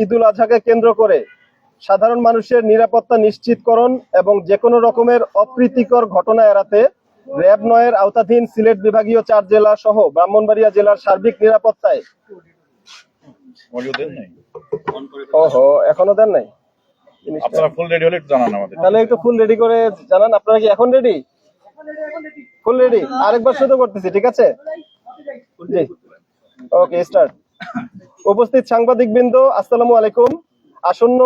ঈদুল আজহাকে কেন্দ্র করে সাধারণ মানুষের নিরাপত্তা নিশ্চিতকরণ এবং যে কোনো রকমের অপ্রীতিকর ঘটনা এড়াতে র্যাব ৯ এর আওতাধীন সিলেট বিভাগীয় ৪ জেলা সহ ব্রাহ্মণবাড়িয়া জেলার সার্বিক নিরাপত্তায় এখনো দেন নাই। আপনারা ফুল রেডি হলে জানান আমাদের। তাহলে একটু ফুল রেডি করে জানান। আপনারা কি এখন রেডি? Full ready? আরেকবার শুরু করতেছি, ঠিক আছে? জি, ওকে, স্টার্ট। উপস্থিত সাংবাদিকবৃন্দ, আসসালামু আলাইকুম। আসন্ন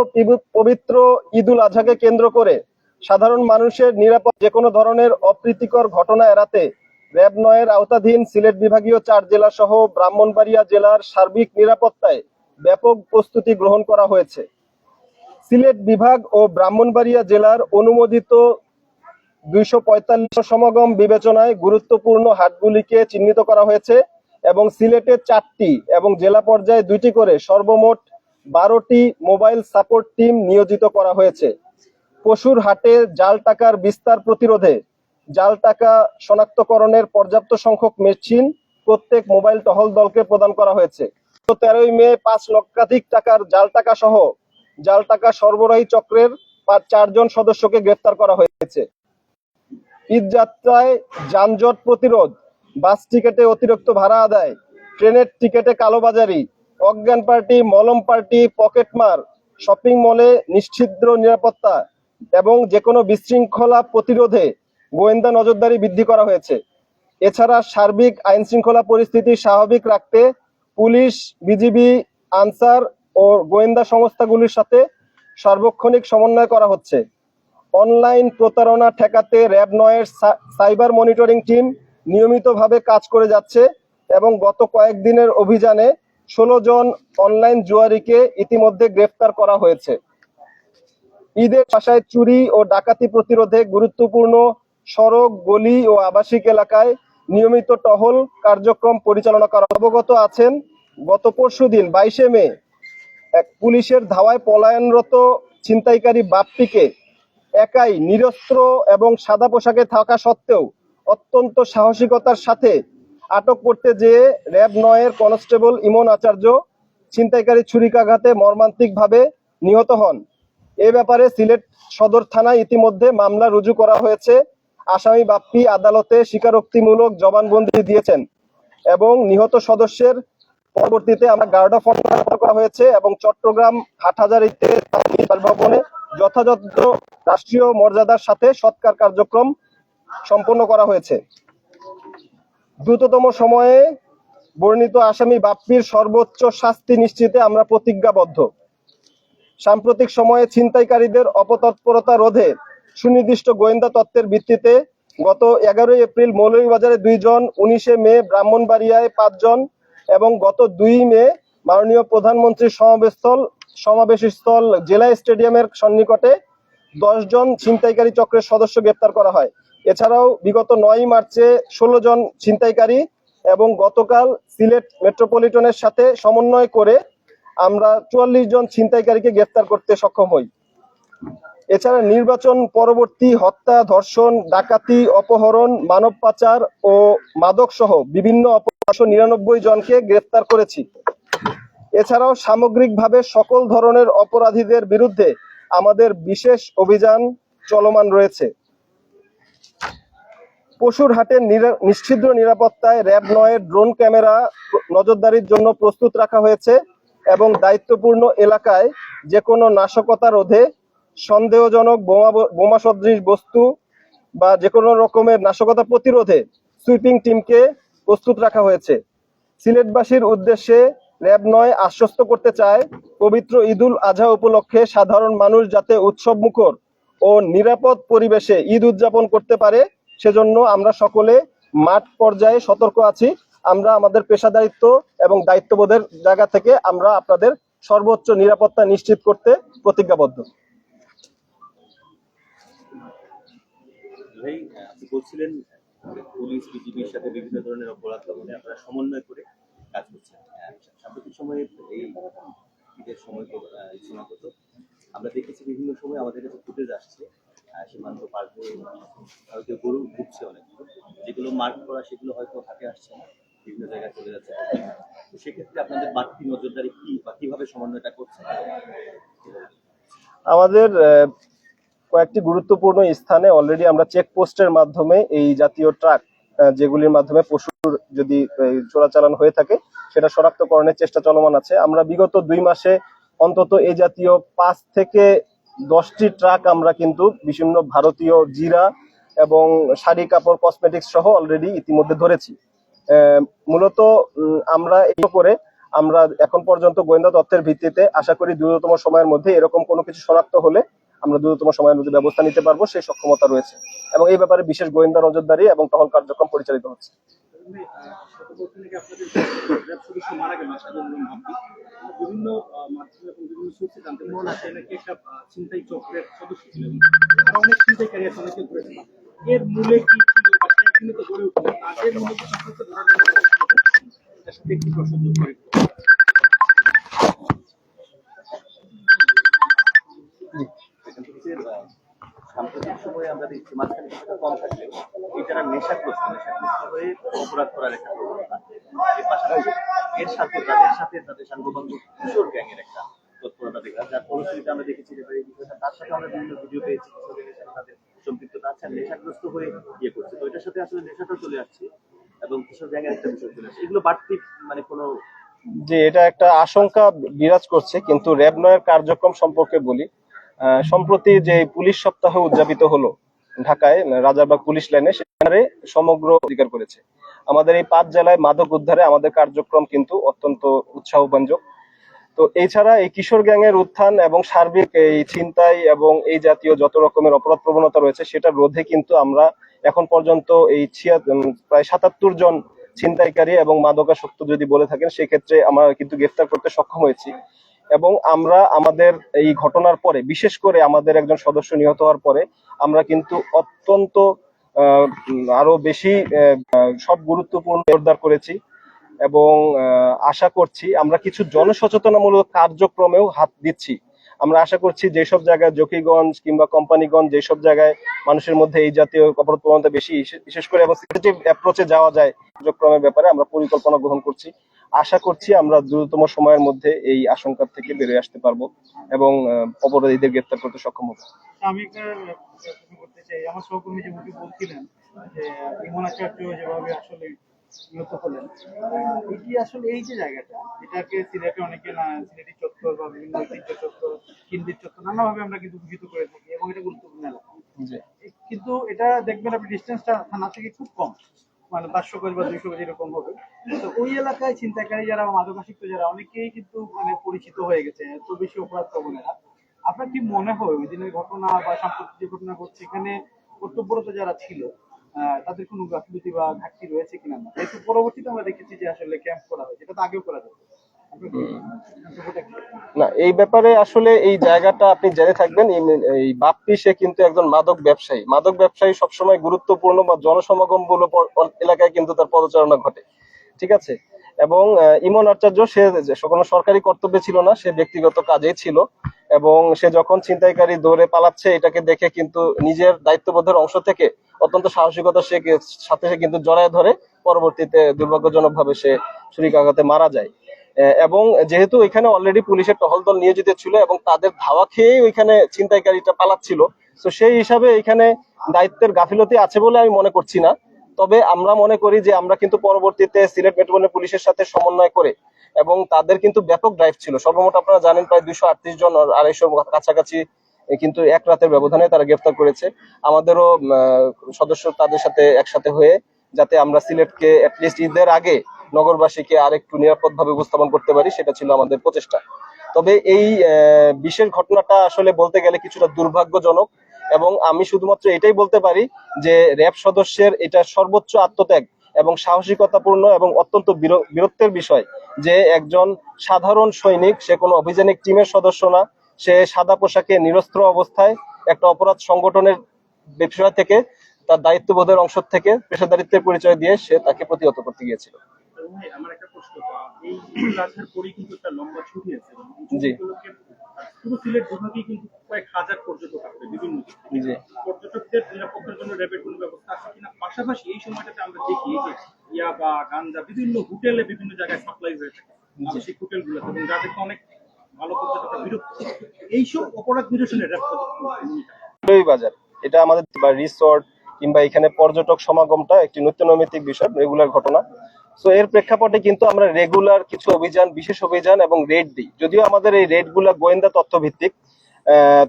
পবিত্র ঈদুল আজহাকে কেন্দ্র করে সাধারণ মানুষের নিরাপদ যে কোনো ধরনের অপ্রীতিকর ঘটনা এড়াতে র্যাব ৯ এর আওতাধীন সিলেট বিভাগীয় ৪ জেলা সহ ব্রাহ্মণবাড়িয়া জেলার সার্বিক নিরাপত্তায় ব্যাপক প্রস্তুতি গ্রহণ করা হয়েছে। সিলেট বিভাগ ও ব্রাহ্মণবাড়িয়া জেলার অনুমোদিত 245 সমাগম বিবেচনায় গুরুত্বপূর্ণ হাটগুলিকে চিহ্নিত করা হয়েছে এবং সিলেটে 4টি এবং জেলা পর্যায়ে 2টি করে সর্বমোট 12টি মোবাইল সাপোর্ট টিম নিয়োজিত করা হয়েছে। পশুর হাটে জাল টাকার বিস্তার প্রতিরোধে জাল টাকা শনাক্তকরণের পর্যাপ্ত সংখ্যক মেশিন প্রত্যেক মোবাইল টহল দলকে প্রদান করা হয়েছে। 13ই মে 5 লক্ষাধিক টাকার জাল টাকা সহ জাল টাকা সরবরাহী চক্রের 4 জন সদস্যকে গ্রেফতার করা হয়েছে। ঈদ যাত্রায় যানজট প্রতিরোধ, বাস টিকেটে অতিরিক্ত ভাড়া আদায়, ট্রেনের টিকেটে কালোবাজারি, অজ্ঞান পার্টি, মলম পার্টি, পকেটমার, শপিং মলে নিশ্ছিদ্র নিরাপত্তা এবং যে কোনো বিশৃঙ্খলা প্রতিরোধে গোয়েন্দা নজরদারি বৃদ্ধি করা হয়েছে। এছাড়া সার্বিক আইন শৃঙ্খলা পরিস্থিতি স্বাভাবিক রাখতে পুলিশ, বিজিবি, আনসার ও গোয়েন্দা সংস্থাগুলির সাথে সার্বক্ষণিক সমন্বয় করা হচ্ছে। অনলাইন প্রতারণা ঠেকাতে র্যাব ৯ এর সাইবার মনিটরিং টিম নিয়মিতভাবে কাজ করে যাচ্ছে এবং গত কয়েকদিনের অভিযানে 16 জন অনলাইন জুয়ারিকে ইতিমধ্যে গ্রেফতার করা হয়েছে। ঈদের বাসায় চুরি ও ডাকাতি প্রতিরোধে গুরুত্বপূর্ণ সড়ক, গলি ও আবাসিক এলাকায় নিয়মিত টহল কার্যক্রম পরিচালনা করা। অবগত আছেন, গত পরশুদিন 22শে মে এক পুলিশের ধাওয়ায় পলায়নরত ছিনতাইকারী বাপ্পিকে একাই নিরস্ত্র এবং সাদা পোশাকে থাকা সত্ত্বেও অত্যন্ত সাহসিকতার সাথে আটক করতে যেয়ে র্যাব ৯ এর কনস্টেবল ইমন আচার্য ছিনতাইকারী ছুরিকাঘাতে মর্মান্তিকভাবে নিহত হন। এ ব্যাপারে সিলেট সদর থানায় ইতিমধ্যে মামলা রুজু করা হয়েছে। আসামি বাপ্পি আদালতে স্বীকারোক্তিমূলক জবানবন্দি দিয়েছেন এবং নিহত সদস্যের পরবর্তীতে আমরা গার্ড অফ অনার করা হয়েছে এবং চট্টগ্রাম হাটহাজারীতে ভবনে যথাযথ রাষ্ট্রীয় মর্যাদার সাথে সৎকার কার্যক্রম সম্পন্ন করা হয়েছে। দ্রুততম সময়ে বর্ণিত আসামি বাপ্পির সর্বোচ্চ শাস্তি নিশ্চিতে আমরা প্রতিজ্ঞাবদ্ধ। সাম্প্রতিক সময়ে ছিনতাইকারীদের অপতৎপরতা রোধে সুনির্দিষ্ট গোয়েন্দা তথ্যের ভিত্তিতে গত 11 এপ্রিল মৌলভীবাজারে 2 জন, 19শে মে ব্রাহ্মণবাড়িয়ায় 5 জন এবং গত 2 মে মাননীয় প্রধানমন্ত্রীর সমাবেশস্থল জেলা স্টেডিয়ামের সন্নিকটে 10 জন ছিনতাইকারী চক্রের সদস্য গ্রেপ্তার করা হয়। এছাড়াও বিগত 9 মার্চে 16 জন ছিনতাইকারী এবং গতকাল সিলেট মেট্রোপলিটনের সাথে সমন্বয় করে আমরা 44 জন ছিনতাইকারীকে গ্রেফতার করতে সক্ষম হই। এছাড়া নির্বাচন পরবর্তী হত্যা, ধর্ষণ, ডাকাতি, অপহরণ, মানব পাচার ও মাদক সহ বিভিন্ন অপরাধ 99 জনকে গ্রেফতার করেছি। এছাড়াও সামগ্রিকভাবে সকল ধরনের অপরাধীদের বিরুদ্ধে আমাদের বিশেষ অভিযান চলমান রয়েছে। পশুর হাটের নিশ্ছিদ্র নিরাপত্তায় র্যাব ৯ এর ড্রোন ক্যামেরা নজরদারির জন্য প্রস্তুত রাখা হয়েছে এবং দায়িত্বপূর্ণ এলাকায় যে কোনো নাশকতা রোধে, সন্দেহজনক বোমা সদৃশ বস্তু বা যে কোনো রকমের নাশকতা প্রতিরোধে সুইপিং টিমকে প্রস্তুত রাখা হয়েছে। সিলেটবাসীর উদ্দেশ্যে র্যাব ৯ আশ্বস্ত করতে চায়, পবিত্র ঈদুল আজহা উপলক্ষে সাধারণ মানুষ যাতে উৎসব মুখর ও নিরাপদ পরিবেশে ঈদ উদযাপন করতে পারে সেজন্য আমরা সকলে মাঠ পর্যায়ে সতর্ক আছি। আমরা আমাদের পেশাদারিত্ব এবং দায়িত্ববোধের জায়গা থেকে আমরা আপনাদের সর্বোচ্চ নিরাপত্তা নিশ্চিত করতে প্রতিজ্ঞাবদ্ধ। ভাই, আপনি বলছিলেন পুলিশ, বিজিবির সাথে বিভিন্ন ধরনের অপরাধ দমনে আপনারা সমন্বয় করে কাজ করছেন। সাম্প্রতিক সময়ে এই ঈদের সময় সীমাবদ্ধ আমরা দেখেছি বিভিন্ন সময় আমাদের কাছে ফুটেজ আসছে সীমান্ত পার হয়ে হয়তো গরু ঢুকছে অনেকগুলো, যেগুলো মার্ক করা সেগুলো হয়তো হাতে আসছে না, বিভিন্ন জায়গায় চলে যাচ্ছে। তো সেক্ষেত্রে আপনাদের বাড়তি নজরদারি কি বা কিভাবে সমন্বয়টা করছেন? আমাদের কয়েকটি গুরুত্বপূর্ণ স্থানে অলরেডি আমরা চেকপোস্টের মাধ্যমে এই জাতীয় ট্রাক যেগুলির মাধ্যমে পশুর যদি চোরাচালান হয়ে থাকে সেটা শনাক্তকরণের চেষ্টা চলমান আছে। আমরা বিগত 2 মাসে অন্তত এই জাতীয় 5 থেকে 10টি ট্রাক আমরা কিন্তু বিভিন্ন ভারতীয় জিরা এবং শাড়ি কাপড় কসমেটিক্স সহ অলরেডি ইতিমধ্যে ধরেছি। মূলত আমরা এই করে আমরা এখন পর্যন্ত গোয়েন্দা তথ্যের ভিত্তিতে আশা করি দ্রুততম সময়ের মধ্যে এরকম কোনো কিছু শনাক্ত হলে আমরা দ্রুততম সময়ের মধ্যে ব্যবস্থা নিতে পারবো, সেই সক্ষমতা রয়েছে এবং এই ব্যাপারে বিশেষ গোয়েন্দা নজরদারি এবং টহল কার্যক্রম পরিচালিত হচ্ছে। বিভিন্ন মাধ্যমে এবং বিভিন্ন সূত্রে জানতে পারছি সে নাকি একটা ছিনতাই চক্রের সদস্য ছিল আর অনেক ছিনতাইকারী আছে অনেকে ধরেছিল। এর মূলে কি ছিল বা সে কিন্তু তো গড়ে উঠলো আর এর মূলে কি চক্রকে ধরার জন্য এর সাথে একটি প্রশ্ন যোগ করে সাম্প্রতিক সময়ে আমরা দেখছি মাঝখানে কিছুটা কম থাকলে এই যারা নেশাগ্রস্ত হয়ে অপরাধ করার একটা প্রবণতা, এর পাশাপাশি এর সাথে তাদের সাঙ্গপাঙ্গ কিশোর গ্যাংয়ের একটা তৎপরতা দেখলাম, যার ফলশ্রুতিতে আমরা দেখেছি যে এই বিষয়টা তার সাথে আমরা বিভিন্ন ভিডিও পেয়েছি কিশোরের সাথে তাদের সম্পৃক্ততা আছে, নেশাগ্রস্ত হয়ে ইয়ে করছে। তো এটার সাথে আসলে নেশাটা চলে আসছে এবং কিশোর গ্যাংয়ের একটা বিষয় চলে আসছে। এগুলো বাড়তি মানে কোনো যে এটা একটা আশঙ্কা বিরাজ করছে, কিন্তু র্যাব 9 এর কার্যক্রম সম্পর্কে বলি। সম্প্রতি যে পুলিশ সপ্তাহ উদযাপিত হলো ঢাকায় রাজারবাগ পুলিশ লাইনে, সেখানে সমগ্র অধিকার করেছে। আমাদের এই 5 জেলায় মাদক উদ্ধারে আমাদের কার্যক্রম কিন্তু অত্যন্ত উৎসাহব্যঞ্জক। তো এছাড়া এই কিশোর গ্যাংয়ের উত্থান এবং সার্বিক এই ছিনতাই এবং এই জাতীয় যত রকমের অপরাধ প্রবণতা রয়েছে সেটা রোধে কিন্তু আমরা এখন পর্যন্ত এই প্রায় 77 জন ছিনতাইকারী এবং মাদকাসক্ত যদি বলে থাকেন সেক্ষেত্রে আমরা কিন্তু গ্রেফতার করতে সক্ষম হয়েছি। এবং আমরা আমাদের এই ঘটনার পরে, বিশেষ করে আমাদের একজন সদস্য নিহত হওয়ার পরে, আমরা কিন্তু অত্যন্ত আরো বেশি সব গুরুত্বপূর্ণ জোরদার করেছি এবং আশা করছি আমরা কিছু জনসচেতনামূলক কার্যক্রমেও হাত দিচ্ছি। আমরা আশা করছি যেসব জায়গায় জকিগঞ্জ কিংবা কোম্পানিগঞ্জ যেসব জায়গায় মানুষের মধ্যে এই জাতীয় অপরাধ প্রবণতা বেশি, বিশেষ করে এবং সেন্সিটিভ অ্যাপ্রোচে যাওয়া যায়, কার্যক্রমের ব্যাপারে আমরা পরিকল্পনা গ্রহণ করছি। আশা করছি আমরা দ্রুততম সময়ের মধ্যে এই আশঙ্কা থেকে বেরিয়ে আসতে পারবো এবং অপরাধীদের গ্রেফতার করতে সক্ষম হবো। আমি একটা প্রশ্ন করতে চাই। আমার সহকর্মী যেমনটি বলছিলেন যে ইমন আচার্য যেভাবে আসলে নিহত হলেন, এটি আসলে এই যে জায়গাটা এটাকে সিলেটে অনেকে না সিলেটি চত্বর বা বিভিন্ন ঐতিহ্য চত্বর কিন্দির চত্বর নানাভাবে আমরা কিন্তু ভূষিত করে থাকি এবং এটা গুরুত্বপূর্ণ এলাকা। কিন্তু এটা দেখবেন আপনি ডিস্টেন্সটা থানা থেকে খুব কম, মানে 500 গজ বা 200 গজ এরকম হবে। তো ওই এলাকায় ছিনতাইকারী যারা মাদকাসক্ত যারা অনেকেই কিন্তু মানে পরিচিত হয়ে গেছে, এত বেশি অপরাধ প্রবণেরা। আপনার কি মনে হয় ওই দিনের ঘটনা বা সাম্প্রতিক যে ঘটনা ঘটছে এখানে কর্তব্যরত যারা ছিল তাদের কোনো গাফিলতি বা ঘাটতি রয়েছে কিনা না? যেহেতু পরবর্তীতে আমরা দেখেছি যে আসলে ক্যাম্প করা হয়, যেটা তো আগেও করা যেত। না, এই ব্যাপারে আসলে এই জায়গাটা আপনি জেনে থাকবেন, এই বাপ্পি সে কিন্তু একজন মাদক ব্যবসায়ী। মাদক ব্যবসায়ী সবসময় গুরুত্বপূর্ণ বা জনসমাগম বলে এলাকায় কিন্তু তার পদচারণা ঘটে, ঠিক আছে। এবং ইমন আচার্য সে কোনো সরকারি কর্তব্যে ছিল না, সে ব্যক্তিগত কাজেই ছিল এবং সে যখন ছিনতাইকারী দৌড়ে পালাচ্ছে এটাকে দেখে কিন্তু নিজের দায়িত্ববোধের অংশ থেকে অত্যন্ত সাহসিকতা সাথে সে কিন্তু জড়ায় ধরে, পরবর্তীতে দুর্ভাগ্যজনক ভাবে সে ছুরিকাঘাতে মারা যায়। এবং যেহেতু এখানে অলরেডি পুলিশের টহল দল নিয়োজিত ছিল এবং তাদের ধাওয়া খেয়ে ওইখানে ছিনতাইকারীটা পালাচ্ছিল, তো সেই হিসাবে এখানে দায়িত্বের গাফিলতি আছে বলে আমি মনে করছি না। তবে আমরা মনে করি যে আমরা কিন্তু পরবর্তীতে সিলেট মেট্রোপলিটন পুলিশের সাথে সমন্বয় করে, এবং তাদের কিন্তু ব্যাপক ড্রাইভ ছিল, সর্বমোট আপনারা জানেন প্রায় 238 জন 250 কাছাকাছি কিন্তু এক রাতের ব্যবধানে তারা গ্রেফতার করেছে। আমাদেরও সদস্য তাদের সাথে একসাথে হয়ে যাতে আমরা সিলেটকে অ্যাটলিস্ট ঈদের আগে নগরবাসীকে আরেকটু নিরাপদভাবে উপস্থাপন করতে পারি, সেটা ছিল আমাদের প্রচেষ্টা। তবে এই বিশেষ ঘটনাটা আসলে বলতে গেলে কিছুটা দুর্ভাগ্যজনক এবং আমি শুধুমাত্র এটাই বলতে পারি যে র্যাব সদস্যের এটা সর্বোচ্চ আত্মত্যাগ এবং সাহসিকতাপূর্ণ এবং অত্যন্ত বীরত্বের বিষয় যে একজন সাধারণ সৈনিক, সে কোনো অভিযানিক টিমের সদস্য না, সে সাদা পোশাকে নিরস্ত্র অবস্থায় একটা অপরাধ সংগঠনের বিষয় থেকে তার দায়িত্ববোধের অংশ থেকে পেশাদারিত্বের পরিচয় দিয়ে সে তাকে প্রতিহত করতে গিয়েছিল। আমার একটা প্রশ্ন, এই রাজধানীর পরে কিন্তু একটা লম্বা ছুটি আছে, জি পুরো সিলেট বিভাগেই কিন্তু কয়েক হাজার পর্যটক আসবে বিভিন্ন পর্যটকদের নিরাপত্তার জন্য র্যাবের কোনো ব্যবস্থা আছে কিনা? পাশাপাশি এই সময়টাতে আমরা দেখি যে ইয়াবা গাঞ্জা বিভিন্ন হোটেলে বিভিন্ন জায়গায় সাপ্লাই হয়ে থাকে আবাসিক হোটেলগুলোতে, এবং যাদেরকে অনেক ভালো পর্যটকরা বিরক্ত। এইসব অপরাধ নিরসনে এটা বাজার, এটা আমাদের বা রিসোর্ট কিংবা এখানে পর্যটক সমাগমটা একটি নিত্যনৈমিত্তিক বিষয়, রেগুলার ঘটনা। সো এর প্রেক্ষাপটে কিন্তু আমরা রেগুলার কিছু অভিযান, বিশেষ অভিযান এবং রেড দিই। যদিও আমাদের এই রেড গুলা গোয়েন্দা তথ্য ভিত্তিক,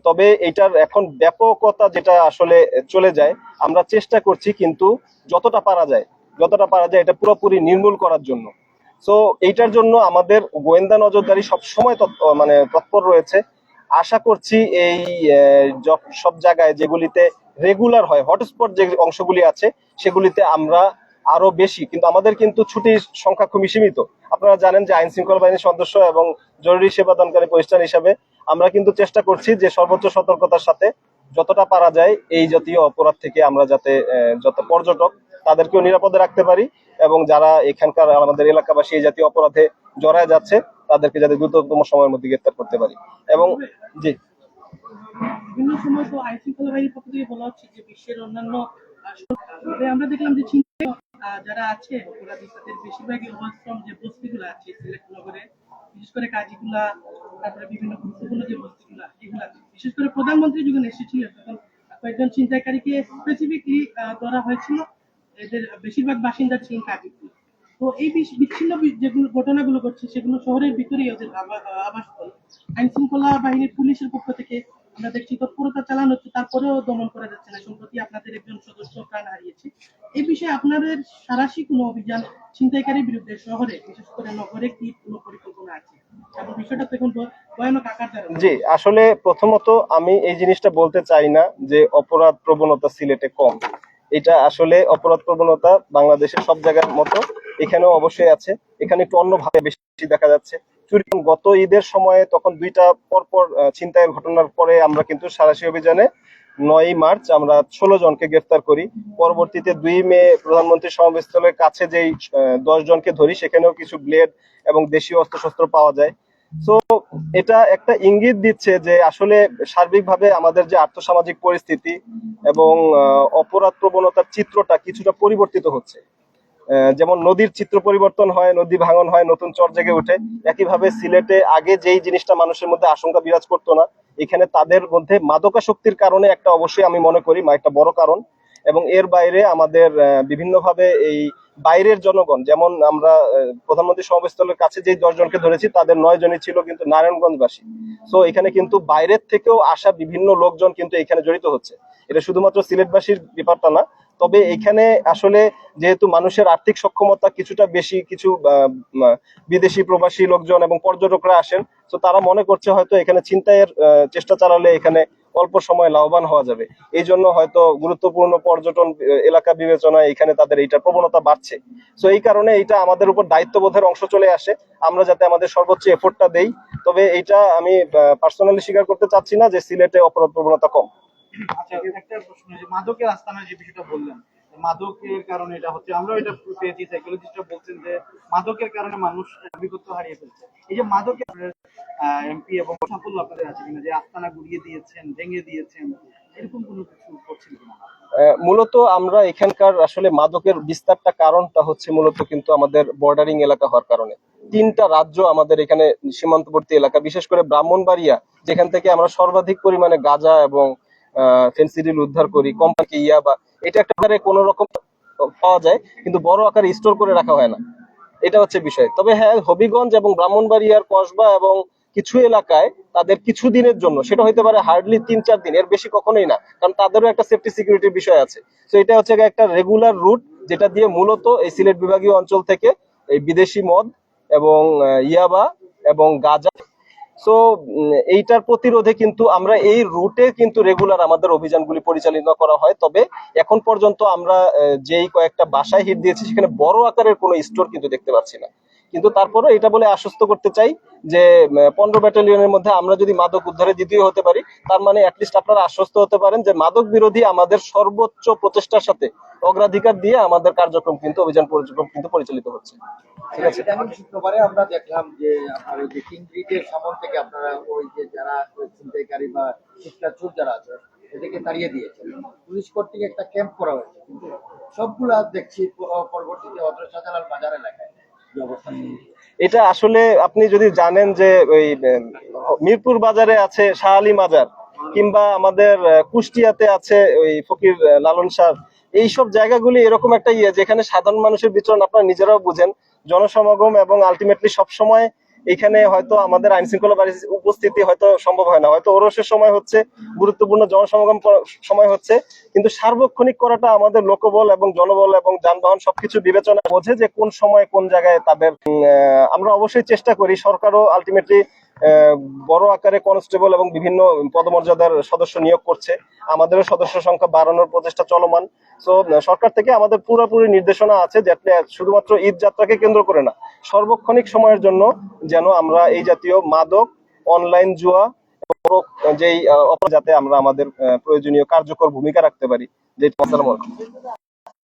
তবে এটার এখন ব্যাপকতা যেটা আসলে চলে যায়, আমরা চেষ্টা করছি কিন্তু যতটা পারা যায় এটা পুরোপুরি নির্মূল করার জন্য। সো এইটার জন্য আমাদের গোয়েন্দা নজরদারি সবসময় মানে তৎপর রয়েছে। আশা করছি এই সব জায়গায় যেগুলিতে রেগুলার হয়, হটস্পট যে অংশগুলি আছে সেগুলিতে আমরা আরো বেশি, কিন্তু আমাদের কিন্তু ছুটির সংখ্যা খুবই সীমিত। আপনারা জানেন যে আইন শৃঙ্খলা বাহিনীর সদস্য এবং জরুরি সেবা দানকারী প্রতিষ্ঠান হিসাবে আমরা কিন্তু চেষ্টা করছি যে সর্বোচ্চ সতর্কতার সাথে যতটা পারা যায় এই জাতীয় অপরাধ থেকে আমরা যাতে যত পর্যটক তাদেরকেও নিরাপদে রাখতে পারি, এবং যারা এখানকার আমাদের এলাকাবাসী এই জাতীয় অপরাধে জড়ায় যাচ্ছে তাদেরকে যাতে দ্রুততম সময়ের মধ্যে গ্রেফতার করতে পারি। এবং জি, বিভিন্ন সময় তো আইন শৃঙ্খলা বাহিনীর পক্ষ থেকে বলা হচ্ছে যে বিশ্বের অন্যান্য আমরা দেখলাম যে চীনে যারা আছে অপরাধী তাদের বেশিরভাগই অবাস্তব যে বস্তিগুলো আছে সিলেট নগরে, বিশেষ করে কাজীগুলা, তারপরে বিভিন্ন গুরুত্বপূর্ণ যে বস্তিগুলা যেগুলো আছে, বিশেষ করে প্রধানমন্ত্রী যখন এসেছিলেন তখন কয়েকজন ছিনতাইকারীকে স্পেসিফিকলি ধরা হয়েছিল। এদের বেশিরভাগ বাসিন্দা ছিলেন কাজীগুলো। তো এই বিচ্ছিন্ন যেগুলো ঘটনাগুলো ঘটছে সেগুলো শহরের ভিতরেই ওদের আবাসস্থল। আইন শৃঙ্খলা বাহিনীর পুলিশের পক্ষ থেকে আমরা দেখছি তৎপরতা চালানো হচ্ছে, তারপরেও দমন করা যাচ্ছে না। সম্প্রতি আপনাদের একজন সদস্য প্রাণ হারিয়েছে। এই বিষয়ে আপনাদের সারাশি কোনো অভিযান ছিনতাইকারীর বিরুদ্ধে শহরে, বিশেষ করে নগরে কি কোনো পরিকল্পনা আছে? এবং বিষয়টা তো এখন ভয়ানক আকার ধারণ করছে। জি, আসলে প্রথমত আমি এই জিনিসটা বলতে চাই না যে অপরাধ প্রবণতা সিলেটে কম। এটা আসলে অপরাধ প্রবণতা বাংলাদেশের সব জায়গার মতো এখানেও অবশ্যই আছে। এখানে একটু অন্যভাবে বেশি দেখা যাচ্ছে। চুরি গত ঈদের সময়ে তখন দুইটা পরপর ছিনতাইয়ের ঘটনার পরে আমরা কিন্তু সাঁড়াশি অভিযানে 9ই মার্চ আমরা 16 জনকে গ্রেফতার করি। পরবর্তীতে 2 মে প্রধানমন্ত্রী সমাবেশস্থলের কাছে যেই 10 জনকে ধরি, সেখানেও কিছু ব্লেড এবং দেশীয় অস্ত্রশস্ত্র পাওয়া যায়। সো এটা একটা ইঙ্গিত দিচ্ছে যে আসলে সার্বিকভাবে আমাদের যে আর্থসামাজিক পরিস্থিতি এবং অপরাধ প্রবণতার চিত্রটা কিছুটা পরিবর্তিত হচ্ছে। যেমন নদীর চিত্র পরিবর্তন হয়, নদী ভাঙন হয়, নতুন চর জেগে ওঠে, একইভাবে সিলেটে আগে যেই জিনিসটা মানুষের মধ্যে আশঙ্কা বিরাজ করতো না, এখানে তাদের মধ্যে মাদকাসক্তির কারণে একটা অবশ্যই আমি মনে করি একটা বড় কারণ। এবং এর বাইরে আমাদের বিভিন্নভাবে এই বাইরের জনগণ, যেমন আমরা প্রধানমন্ত্রী সমাবেশস্থলের কাছে যে 10 জনকে ধরেছি তাদের 9 জনই ছিল কিন্তু নারায়ণগঞ্জবাসী। সো এখানে কিন্তু বাইরের থেকেও আসা বিভিন্ন লোকজন কিন্তু এখানে জড়িত হচ্ছে। এটা শুধুমাত্র সিলেটবাসীর ব্যাপারটা না, তবে এখানে আসলে যেহেতু মানুষের আর্থিক সক্ষমতা কিছুটা বেশি, কিছু বিদেশি প্রবাসী লোকজন এবং পর্যটকরা আসেন, তো তারা মনে করছে হয়তো এখানে ছিনতাইয়ের চেষ্টা চালালে এখানে অল্প সময় লাভবান হওয়া যাবে। এই জন্য হয়তো গুরুত্বপূর্ণ পর্যটন এলাকা বিবেচনায় এখানে তাদের এইটা প্রবণতা বাড়ছে। তো এই কারণে এইটা আমাদের উপর দায়িত্ববোধের অংশ চলে আসে, আমরা যাতে আমাদের সর্বোচ্চ এফোর্টটা দেই। তবে এইটা আমি পার্সোনালি স্বীকার করতে চাচ্ছি না যে সিলেটে অপরাধ প্রবণতা কম। আচ্ছা, একটা প্রশ্ন, যে মাদকের আস্তানার যে বিষয়টা বললেন, মাদকের কারণে এটা হচ্ছে, আমরাও এটা পেয়েছি, সাইকোলজিস্টরা বলছেন যে মাদকের কারণে মানুষ বিগত হারিয়ে ফেলছে। এই যে মাদকের এমপি এবং সাফল্য আপনাদের আছে কিনা, যে আস্তানা গুড়িয়ে দিয়েছেন, ভেঙে দিয়েছেন, এরকম কোনো কিছু করছেন কিনা? মূলত আমরা এখানকার আসলে মাদকের বিস্তারটা কারণটা হচ্ছে মূলত কিন্তু আমাদের বর্ডারিং এলাকা হওয়ার কারণে। 3টা রাজ্য আমাদের এখানে সীমান্তবর্তী এলাকা, বিশেষ করে ব্রাহ্মণবাড়িয়া, যেখান থেকে আমরা সর্বাধিক পরিমাণে গাঁজা এবং ফেন্সিডিল উদ্ধার করি, কোম্পানি ইয়াবা, এটা একটা কোনো রকম পাওয়া যায় কিন্তু বড় আকারে স্টোর করে রাখা হয় না, এটা হচ্ছে বিষয়। তবে হ্যাঁ, হবিগঞ্জ এবং ব্রাহ্মণবাড়িয়ার কসবা এবং কিছু এলাকায় তাদের কিছু দিনের জন্য, সেটা হইতে পারে হার্ডলি 3-4 দিন, এর বেশি কখনোই না, কারণ তাদেরও একটা সেফটি সিকিউরিটির বিষয় আছে। তো এটা হচ্ছে একটা রেগুলার রুট যেটা দিয়ে মূলত এই সিলেট বিভাগীয় অঞ্চল থেকে এই বিদেশি মদ এবং ইয়াবা এবং গাঁজা। সো এইটার প্রতিরোধে কিন্তু আমরা এই রুটে কিন্তু রেগুলার আমাদের অভিযানগুলি পরিচালনা করা হয়। তবে এখন পর্যন্ত আমরা যেই কয়েকটা বাসায় হিট দিয়েছি সেখানে বড় আকারের কোনো স্টোর কিন্তু দেখতে পাচ্ছি না। কিন্তু তারপরে এটা বলে আশ্বস্ত করতে চাই যে 15 ব্যাটালিয়নের মধ্যে আমরা যদি মাদক উদ্ধারে দ্বিতীয় হতে পারি, তার মানে অ্যাটলিস্ট আপনারা আশ্বস্ত হতে পারেন যে মাদক বিরোধী আমাদের সর্বোচ্চ প্রচেষ্টার সাথে অগ্রাধিকার দিয়ে আমাদের কার্যক্রম কিন্তু অভিযান কিন্তু পরিচালিত হচ্ছে। ঠিক আছে। ইদানিং শুক্রবারে আমরা দেখলাম যে আপনার ওই যে কিং ব্রিজের সামনে থেকে আপনারা ওই যে যারা ছিনতাইকারী বা চিৎকার চোর যারা আছে এদেরকে তাড়িয়ে দিয়েছেন। পুলিশ কর্তৃক একটা ক্যাম্প করা হয়েছে, কিন্তু সবগুলা দেখছি পরবর্তীতে অদর শাহজালাল বাজার এলাকায় যে অবস্থান নিয়েছে। এটা আসলে আপনি যদি জানেন যে ওই মিরপুর বাজারে আছে শাহ আলী মাজার, কিংবা আমাদের কুষ্টিয়াতে আছে ওই ফকির লালন শাহ, এইসব জায়গাগুলি এরকম একটা যেখানে সাধারণ মানুষের বিচরণ আপনারা নিজেরাও বুঝেন, জনসমাগম, এবং আলটিমেটলি সবসময় এখানে হয়তো আমাদের আইন শৃঙ্খলা বাহিনীর উপস্থিতি হয়তো সম্ভব হয় না, হয়তো ওরসের সময় হচ্ছে, গুরুত্বপূর্ণ জনসমাগম সময় হচ্ছে, কিন্তু সার্বক্ষণিক করাটা আমাদের লোকবল এবং জনবল এবং যানবাহন সবকিছু বিবেচনা বোঝে যে কোন সময় কোন জায়গায় তাদের আমরা অবশ্যই চেষ্টা করি। সরকারও আলটিমেটলি বড় আকারে কনস্টেবল এবং বিভিন্ন পদমর্যাদার সদস্য নিয়োগ করছে, আমাদেরও সদস্য সংখ্যা বাড়ানোর প্রচেষ্টা চলমান। তো সরকার থেকে আমাদের পুরোপুরি নির্দেশনা আছে যাতে শুধুমাত্র ঈদ যাত্রাকে কেন্দ্র করে না, সার্বক্ষণিক সময়ের জন্য যেন আমরা এই জাতীয় মাদক, অনলাইন জুয়া, যেই যাতে আমরা আমাদের প্রয়োজনীয় কার্যকর ভূমিকা রাখতে পারি। যে